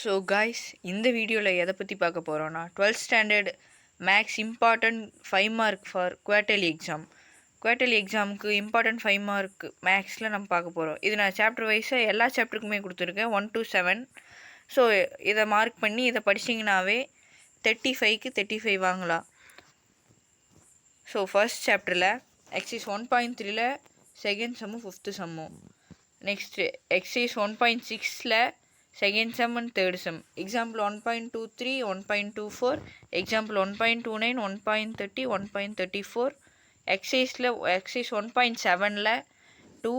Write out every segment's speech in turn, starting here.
So guys, இந்த வீடியோவில் எதை பற்றி பார்க்க போகிறோன்னா 12th standard maths important 5 mark for quarterly exam. Quarterly எக்ஸாமுக்கு இம்பார்ட்டன்ட் 5 மார்க் மேக்ஸில் நம்ம பார்க்க போகிறோம். இது நான் சாப்டர் வைஸாக எல்லா சாப்டருக்குமே கொடுத்துருக்கேன் 1 to 7. ஸோ இதை மார்க் பண்ணி இதை படிச்சிங்கனாவே 35க்கு 35 வாங்கலாம். ஸோ ஃபர்ஸ்ட் சாப்டரில் எக்ஸைஸ் 1.3ல் செகண்ட் சம்மும் 5th சம்மும். நெக்ஸ்ட்டு எக்ஸைஸ் 1.6ல் second sum and third sum. Example 1.23, 1.24, example 1.29, 1.30, 1.34. Exercise 1.7ல் 2,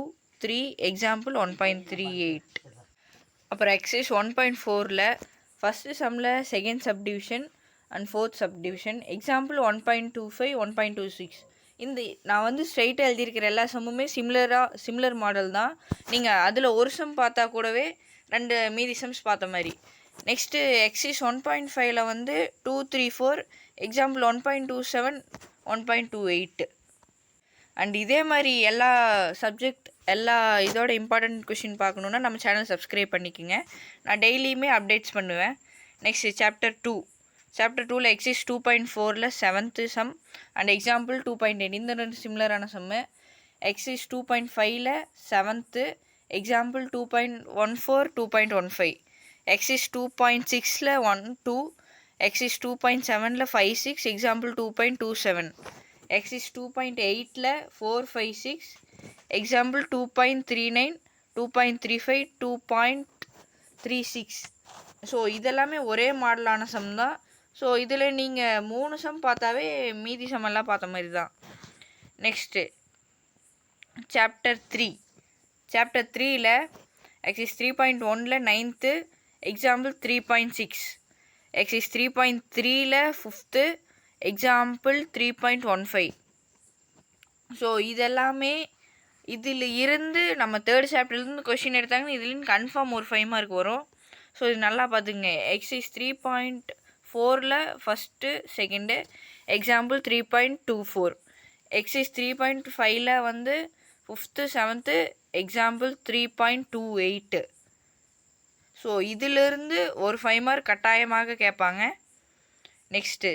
3, எக்ஸாம்பிள் 1.38. அப்புறம் எக்ஸைஸ் 1.4ல் ஃபஸ்ட்டு சம்மில் second subdivision and fourth subdivision. Example 1.25, 1.26. இந்த நான் வந்து ஸ்ட்ரைட்டாக எழுதியிருக்கிற எல்லா சம்முமே சிமிலர் மாடல் தான். நீங்கள் அதில் ஒரு சம் பார்த்தா கூடவே ரெண்டு மீதி சம்ஸ் பார்த்த மாதிரி. நெக்ஸ்ட்டு எக்ஸைஸ் 1.5ல் வந்து 2, 3, 4, எக்ஸாம்பிள் 1.27, 1.28. அண்ட் இதே மாதிரி எல்லா சப்ஜெக்ட் எல்லா இதோட இம்பார்ட்டன்ட் கொஷின் பார்க்கணுன்னா நம்ம சேனல் சப்ஸ்கிரைப் பண்ணிக்கோங்க. நான் டெய்லியுமே அப்டேட்ஸ் பண்ணுவேன். Next chapter 2. சாப்டர் 2ல் எக்ஸைஸ் 2.4ல் 7th சம் அண்ட் எக்ஸாம்பிள் 2.8. இந்த ரெண்டு சிமிலரான சம்மு. எக்ஸைஸ் 2.5ல் 7th, எக்ஸாம்பிள் 2.14, 2.15. எக்ஸைஸ் 2.6ல் 1, 2, எக்ஸைஸ் 2.7ல் 5, 6, எக்ஸாம்பிள் 2.27. எக்ஸைஸ் 2.8ல் 4, 5, 6, எக்ஸாம்பிள் 2.39, 2.35, 2.36. ஸோ இதெல்லாமே ஒரே மாடலான சம் தான். ஸோ இதில் நீங்கள் 3 சம் பார்த்தாவே மீதி சம்மெல்லாம் பார்த்த மாதிரி தான். Next chapter 3. சாப்டர் 3ல் எக்ஸைஸ் 3.1ல் 9th, எக்ஸாம்பிள் 3.6. எக்ஸைஸ் 3.3ல் 5th, எக்ஸாம்பிள் 3.15. ஸோ இதெல்லாமே இதில் இருந்து நம்ம தேர்ட் சாப்டர்லேருந்து கொஷின் எடுத்தாங்கன்னா இதுலேருந்து கன்ஃபார்ம் ஒரு 5 மார்க் வரும். ஸோ இது நல்லா பார்த்துங்க. எக்ஸைஸ் 3.4ல் ஃபஸ்ட்டு செகண்டு, எக்ஸாம்பிள் 3.24. எக்ஸைஸ் 3.5ல் வந்து 5th, 7th, எக்ஸாம்பிள் 3.28. ஸோ இதிலிருந்து ஒரு 5 மார்க் கட்டாயமாக கேட்பாங்க. நெக்ஸ்ட்டு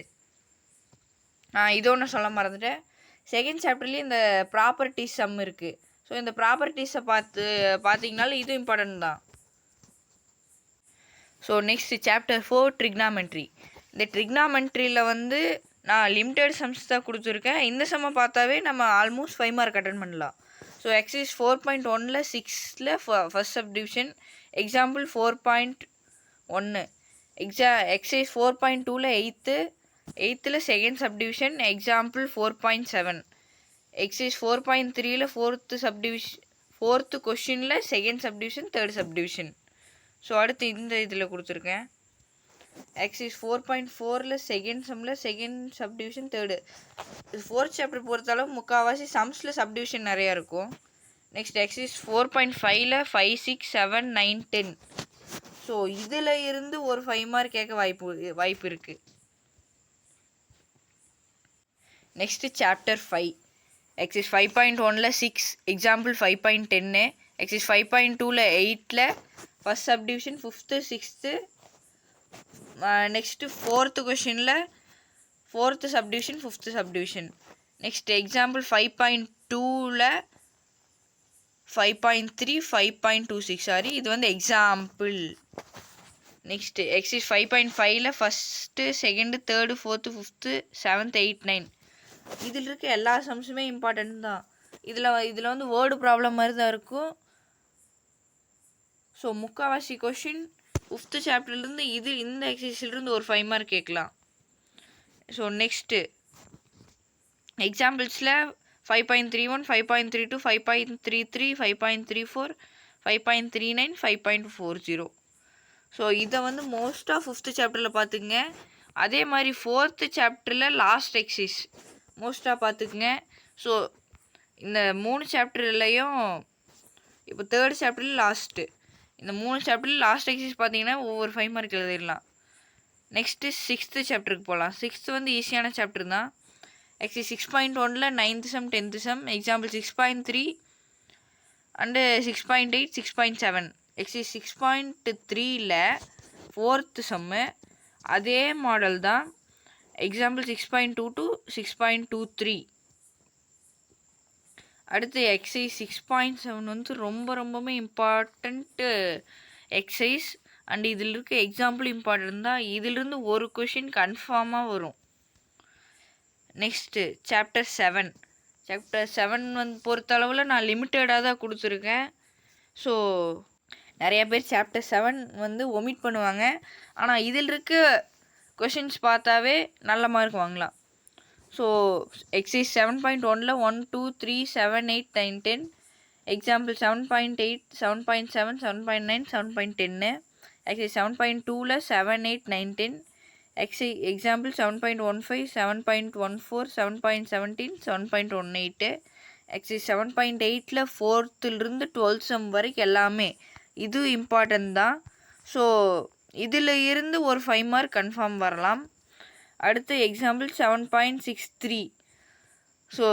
இது ஒன்று சொல்ல மறந்துட்டேன். செகண்ட் சாப்டர்லேயும் இந்த ப்ராப்பர்ட்டிஸ் சம் இருக்குது. ஸோ இந்த ப்ராப்பர்ட்டிஸை பார்த்தீங்கனாலும் இது இம்பார்ட்டன்ட் தான். So next chapter 4 trigonometry. இந்த ட்ரிக்னாமெண்ட்ரியில் வந்து நான் லிமிட்டட் சம்ஸ் தான் கொடுத்துருக்கேன். இந்த சம்மை பார்த்தாவே நம்ம ஆல்மோஸ்ட் 5 மார்க் அட்டன் பண்ணலாம். ஸோ எக்ஸைஸ் 4.1ல் 6ல் ஃபஸ்ட் சப்டிவிஷன், எக்ஸாம்பிள் 4.1. எக்ஸைஸ் 4.2ல் 8th second subdivision, example 4.7. Exercise 4.3ல் ஃபோர்த்து கொஷினில் second subdivision, third subdivision. So அடுத்து இந்த இதில் கொடுத்துருக்கேன். எக்ஸைஸ் 4.4ல் செகண்ட் சம்மில் second subdivision, third. Fourth chapter பொறுத்தளவு முக்கால்வாசி சம்ஸில் சப்டிவிஷன் நிறையா இருக்கும். Next exercise 4.5ல் 5, 6, 7, 9, 10. ஸோ இதில் இருந்து ஒரு 5 மார்க் கேட்க வாய்ப்பு இருக்குது. Next chapter 5. எக்ஸைஸ் 5.1ல் 6, எக்ஸாம்பிள் 5.10. எக்ஸைஸ் 5.2ல் 8ல் first subdivision, 5th, 6th. Next fourth கொஷினில் fourth subdivision, 5th subdivision. Next example 5.2ல் 5.3, 5.26. சாரி, இது வந்து எக்ஸாம்பிள். நெக்ஸ்ட்டு எக்ஸைஸ் 5.5ல் first, second, third, 4th, 5th, 7th, 8, 9. இதில் இருக்க எல்லா சம்ஸுமே இம்பார்ட்டன்ட் தான். இதில் வந்து வேர்டு ப்ராப்ளம் மாதிரி தான் இருக்கும். ஸோ முக்கால்வாசி கொஷின் 5th சாப்டர்லேருந்து இந்த எக்ஸசைஸ்லேருந்து ஒரு 5 மார்க் கேட்கலாம். So next எக்ஸாம்பிள்ஸில் 5.31, 5.32, 5.33, 5.34, 5.39, 5.40. ஸோ இதை வந்து மோஸ்ட் ஆஃப் 5th சாப்டரில் பார்த்துக்குங்க. அதே மாதிரி 4th சாப்டரில் லாஸ்ட் எக்ஸசைஸ் மோஸ்ட்டாக பார்த்துக்குங்க. ஸோ இந்த 3 சாப்டர்லையும் இப்போ தேர்ட் சாப்டரில் லாஸ்ட்டு, இந்த 3 சாப்டரில் லாஸ்ட் எக்ஸசைஸ் பார்த்தீங்கன்னா ஒவ்வொரு 5 மார்க் எழுதிடலாம். நெக்ஸ்ட்டு 6th சாப்டருக்கு போகலாம். 6th வந்து ஈஸியான சாப்டர் தான். எக்ஸைஸ் 6.1ல் 9th sum, 10th sum, example 6.3 and 6.8, 6.7. Exercise 6.3ல் 4th சம்மு அதே மாடல் தான். Example 6.2 to 6.23. அடுத்து எக்ஸைஸ் 6.7 வந்து ரொம்பவுமே இம்பார்ட்டண்ட்டு எக்ஸைஸ். அண்ட் இதில் இருக்க எக்ஸாம்பிள் இம்பார்ட்டன்ட் தான். இதிலிருந்து ஒரு கொஷின் கன்ஃபார்மாக வரும். Next chapter 7. சாப்டர் 7 வந்து பொறுத்தளவில் நான் லிமிட்டடாக தான் கொடுத்துருக்கேன். ஸோ நிறைய பேர் சாப்டர் 7 வந்து ஒமிட் பண்ணுவாங்க. ஆனால் இதில் இருக்க கொஷின்ஸ் பார்த்தாவே நல்ல மார்க் வாங்கலாம். ஸோ எக்ஸைஸ் 7.1ல் 1, 2, 3, 7, 8, 9, 10. எக்ஸாம்பிள் 7.8, 7.7, 7.9, 7.10. எக்ஸைஸ் 7.2ல் 7, 8, 9, 10. எக்ஸாம்பிள் 7.15, 7.14, 7.17, 7.18. எக்ஸைஸ் 7.8ல் 4th-லிருந்து 12th சம் வரைக்கும் எல்லாமே இது இம்பார்ட்டன்ட் தான். ஸோ இதில் இருந்து ஒரு 5 மார்க் கன்ஃபார்ம் வரலாம். அடுத்து எக்ஸாம்பிள் 7.63. ஸோ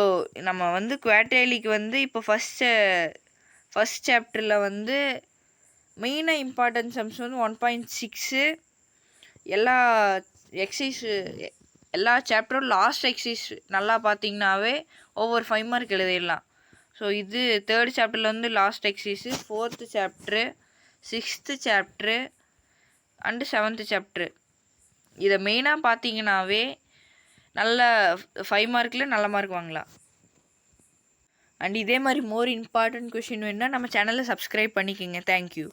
நம்ம வந்து குவார்டர்லிக்கு வந்து இப்போ ஃபஸ்ட் சாப்டரில் வந்து மெயினாக இம்பார்ட்டன்ட் சம்ஸ் வந்து 1.6. எல்லா சாப்டரும் லாஸ்ட் எக்ஸைஸ் நல்லா பார்த்தீங்கன்னாவே ஒவ்வொரு 5 மார்க் எழுதிடலாம். ஸோ இது 3rd சாப்டரில் வந்து last excise, 4th chapter, 6th chapter and 7th chapter. இதை மெயினாக பார்த்தீங்கன்னாவே நல்ல 5 மார்க்கில் நல்ல மார்க் வாங்கலாம். அண்ட் இதே மாதிரி மோர் இம்பார்ட்டன்ட் கொஷின் வேணுன்னா நம்ம சேனலை சப்ஸ்கிரைப் பண்ணிக்கோங்க. தேங்க்யூ.